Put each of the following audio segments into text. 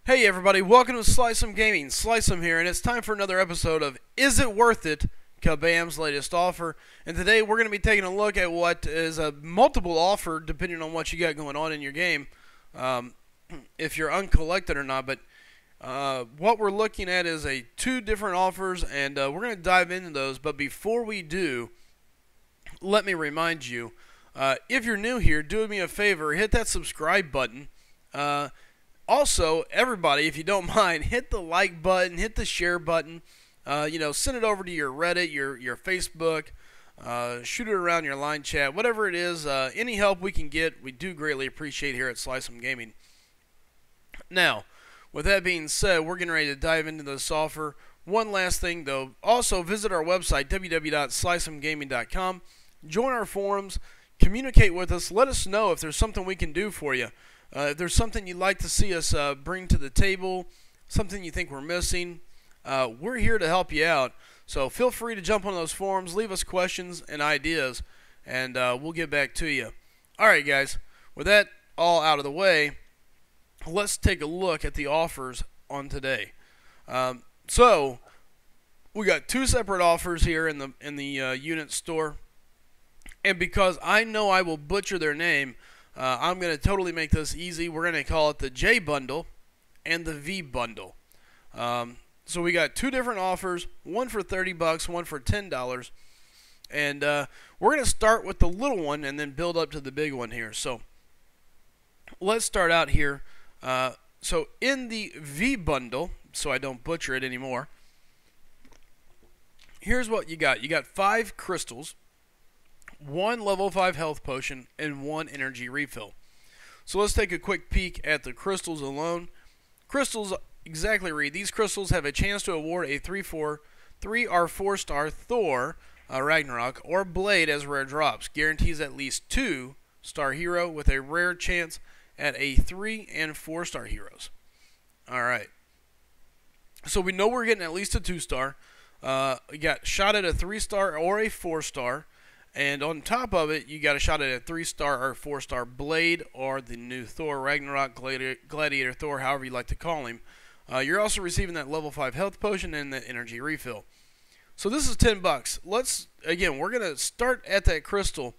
Hey everybody, welcome to SlycemGaming. Slycem here, and it's time for another episode of Is It Worth It? Kabam's latest offer. And today we're going to be taking a look at what is a multiple offer depending on what you got going on in your game, if you're uncollected or not. But what we're looking at is two different offers, and we're going to dive into those. But before we do, let me remind you, if you're new here, do me a favor, hit that subscribe button. Also, everybody, if you don't mind, hit the like button, hit the share button. Send it over to your Reddit, your Facebook, shoot it around your line chat, whatever it is. Any help we can get, we do greatly appreciate here at SlycemGaming. Now, with that being said, we're getting ready to dive into this offer. One last thing, though. Also, visit our website, www.SlycemGaming.com. Join our forums. Communicate with us. Let us know if there's something we can do for you. If there's something you'd like to see us bring to the table, something you think we're missing, we're here to help you out. So feel free to jump on those forums, leave us questions and ideas, and we'll get back to you. Alright guys, with that all out of the way, let's take a look at the offers on today. So we got two separate offers here in the unit store, and because I know I will butcher their name, I'm going to totally make this easy. We're going to call it the J bundle and the V bundle. So we got two different offers, one for $30, one for $10. And we're going to start with the little one and then build up to the big one here. So let's start out here. So in the V bundle, so I don't butcher it anymore, here's what you got. You got 5 crystals, 1 level 5 health potion, and 1 energy refill. So let's take a quick peek at the crystals alone. Crystals exactly read, these crystals have a chance to award a 3 or 4-star Thor, Ragnarok, or Blade as rare drops. Guarantees at least 2-star hero with a rare chance at a 3 and 4-star heroes. Alright. So we know we're getting at least a 2-star. We got shot at a 3-star or a 4-star. And on top of it, you got a shot at a 3-star or 4-star Blade or the new Thor, Ragnarok, Gladiator Thor, however you like to call him. You're also receiving that level 5 health potion and the energy refill. So this is $10. We're going to start at that crystal.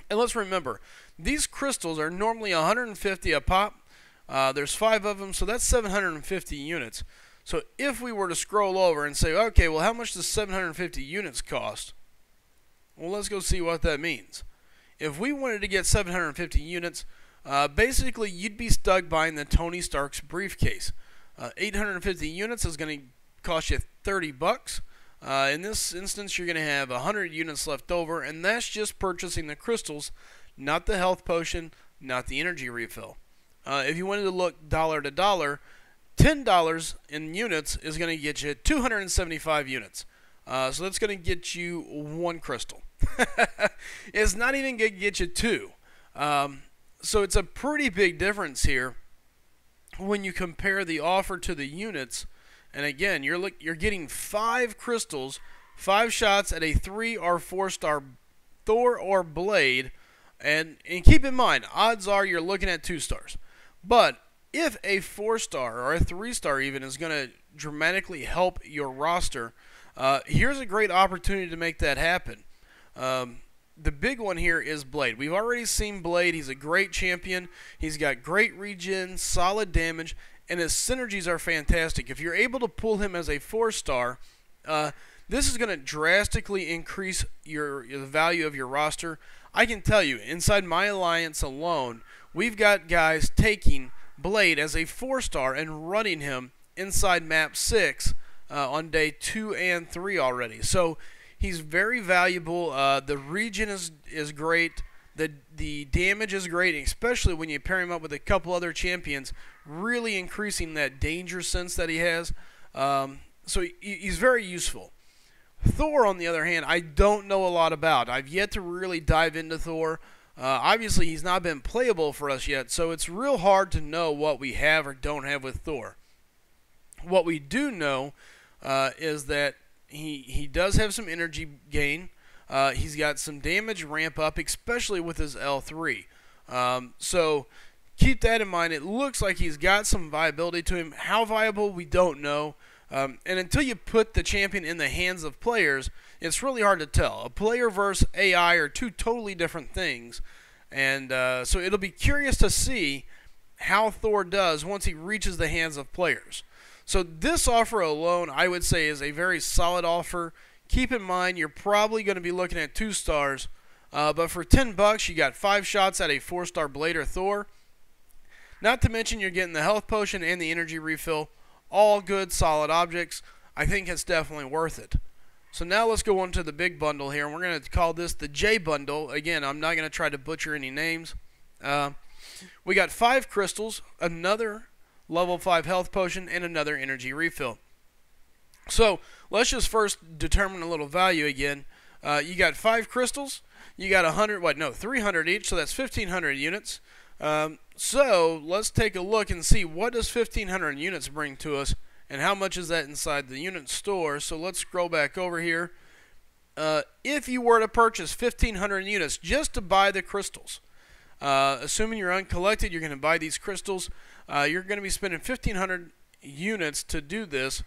And let's remember, these crystals are normally 150 a pop. There's 5 of them, so that's 750 units. So if we were to scroll over and say, okay, well, how much does 750 units cost? Well, let's go see what that means. If we wanted to get 750 units, basically you'd be stuck buying the Tony Stark's briefcase. 850 units is going to cost you $30. In this instance, you're going to have 100 units left over, and that's just purchasing the crystals, not the health potion, not the energy refill. If you wanted to look dollar to dollar, $10 in units is going to get you 275 units. So that's going to get you 1 crystal. It's not even going to get you 2. So it's a pretty big difference here when you compare the offer to the units. And again, you're getting 5 crystals, 5 shots at a 3 or 4-star Thor or Blade. And keep in mind, odds are you're looking at 2 stars. But if a 4-star or a 3-star even is going to dramatically help your roster, here's a great opportunity to make that happen. The big one here is Blade. We've already seen Blade. He's a great champion. He's got great regen, solid damage, and his synergies are fantastic. If you're able to pull him as a 4-star, this is going to drastically increase the value of your roster. I can tell you, inside my alliance alone, we've got guys taking Blade as a 4-star and running him inside map 6 on day 2 and 3 already. So he's very valuable. The regen is great. The damage is great, especially when you pair him up with a couple other champions, really increasing that danger sense that he has. So he's very useful. Thor, on the other hand, I don't know a lot about. I've yet to really dive into Thor. Obviously, he's not been playable for us yet, so it's real hard to know what we have or don't have with Thor. What we do know is that he does have some energy gain. He's got some damage ramp up, especially with his L3. So keep that in mind. It looks like he's got some viability to him. How viable, we don't know. And until you put the champion in the hands of players, it's really hard to tell. A player versus AI are two totally different things. And so it'll be curious to see how Thor does once he reaches the hands of players. So this offer alone, I would say, is a very solid offer. Keep in mind, you're probably going to be looking at 2 stars. But for $10, you got 5 shots at a 4-star Blade or Thor. Not to mention you're getting the health potion and the energy refill. All good, solid objects. I think it's definitely worth it. So now let's go on to the big bundle here. And we're going to call this the J bundle. Again, I'm not going to try to butcher any names. We got 5 crystals, another level 5 health potion, and another energy refill. So let's just first determine a little value again. You got 5 crystals. You got 300 each, so that's 1,500 units. So let's take a look and see what does 1,500 units bring to us, and how much is that inside the unit store. So let's scroll back over here. If you were to purchase 1,500 units just to buy the crystals, assuming you're uncollected, you're going to buy these crystals. You're going to be spending 1,500 units to do this,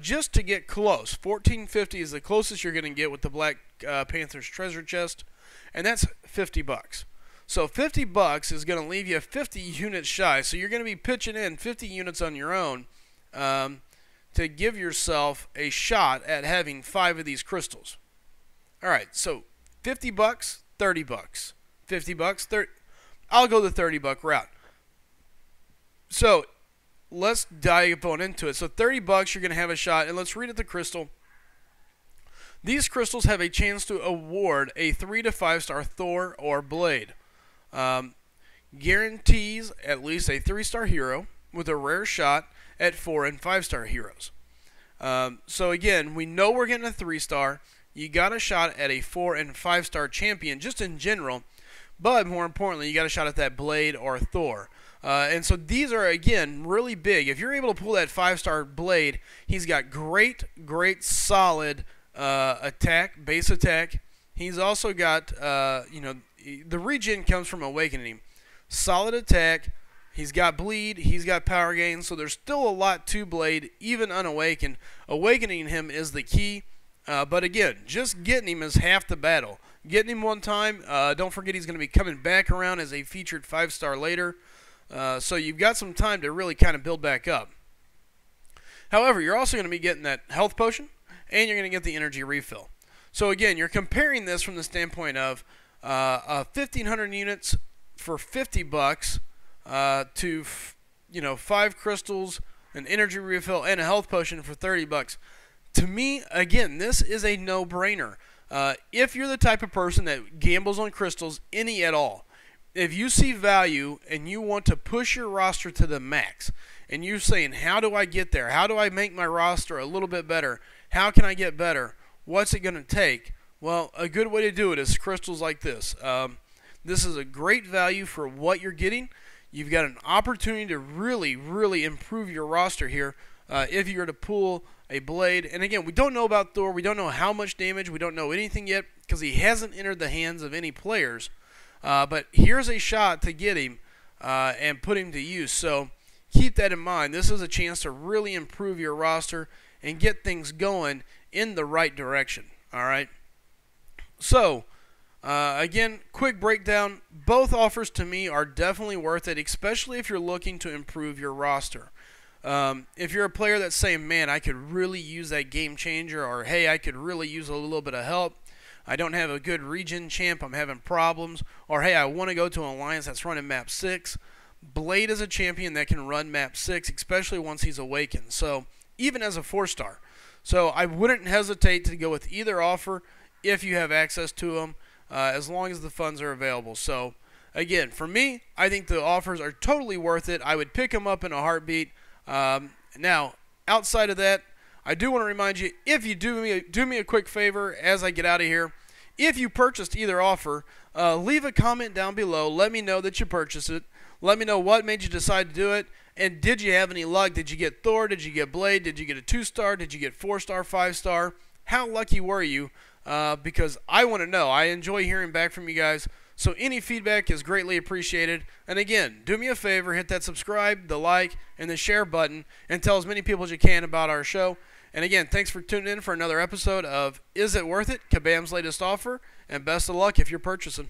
just to get close. 1,450 is the closest you're going to get with the Black Panther's treasure chest, and that's $50. So $50 is going to leave you 50 units shy. So you're going to be pitching in 50 units on your own to give yourself a shot at having 5 of these crystals. All right, so $50, $30, $50, 30. I'll go the $30 route. So let's dive on into it. So $30, you're going to have a shot, and let's read at the crystal. These crystals have a chance to award a 3 to 5 star Thor or Blade. Guarantees at least a 3-star hero with a rare shot at 4 and 5-star heroes. So again, we know we're getting a 3-star. You got a shot at a 4 and 5-star champion just in general, but more importantly, you got a shot at that Blade or Thor. And so these are, again, really big. If you're able to pull that 5-star Blade, he's got great, solid attack, base attack. He's also got, the regen comes from awakening. Solid attack. He's got bleed. He's got power gain. So there's still a lot to Blade, even unawakened. Awakening him is the key. But again, just getting him is half the battle. Getting him one time, don't forget he's going to be coming back around as a featured 5-star later. So you've got some time to really kind of build back up. However, you're also going to be getting that health potion, and you're going to get the energy refill. So again, you're comparing this from the standpoint of 1,500 units for $50 to 5 crystals, an energy refill, and a health potion for $30. To me, again, this is a no-brainer. If you're the type of person that gambles on crystals any at all, if you see value and you want to push your roster to the max, and you're saying, how do I get there? How do I make my roster a little bit better? How can I get better? What's it going to take? Well, a good way to do it is crystals like this. This is a great value for what you're getting. You've got an opportunity to really improve your roster here if you were to pull a Blade. And again, we don't know about Thor. We don't know how much damage. We don't know anything yet because he hasn't entered the hands of any players. But here's a shot to get him and put him to use. So keep that in mind. This is a chance to really improve your roster and get things going in the right direction. All right. So again, quick breakdown. Both offers to me are definitely worth it, especially if you're looking to improve your roster. If you're a player that's saying, man, I could really use that game changer, or hey, I could really use a little bit of help. I don't have a good regen champ, I'm having problems. Or hey, I want to go to an alliance that's running map 6. Blade is a champion that can run map 6, especially once he's awakened. So even as a 4-star. So I wouldn't hesitate to go with either offer if you have access to them, as long as the funds are available. So again, for me, I think the offers are totally worth it. I would pick them up in a heartbeat. Now, outside of that, I do want to remind you, if you do me a quick favor as I get out of here, if you purchased either offer, leave a comment down below. Let me know that you purchased it. Let me know what made you decide to do it. And did you have any luck? Did you get Thor? Did you get Blade? Did you get a 2-star? Did you get 4-star, 5-star? How lucky were you? Because I want to know. I enjoy hearing back from you guys. So any feedback is greatly appreciated. And again, do me a favor, hit that subscribe, the like, and the share button, and tell as many people as you can about our show. And again, thanks for tuning in for another episode of Is It Worth It? Kabam's latest offer, and best of luck if you're purchasing.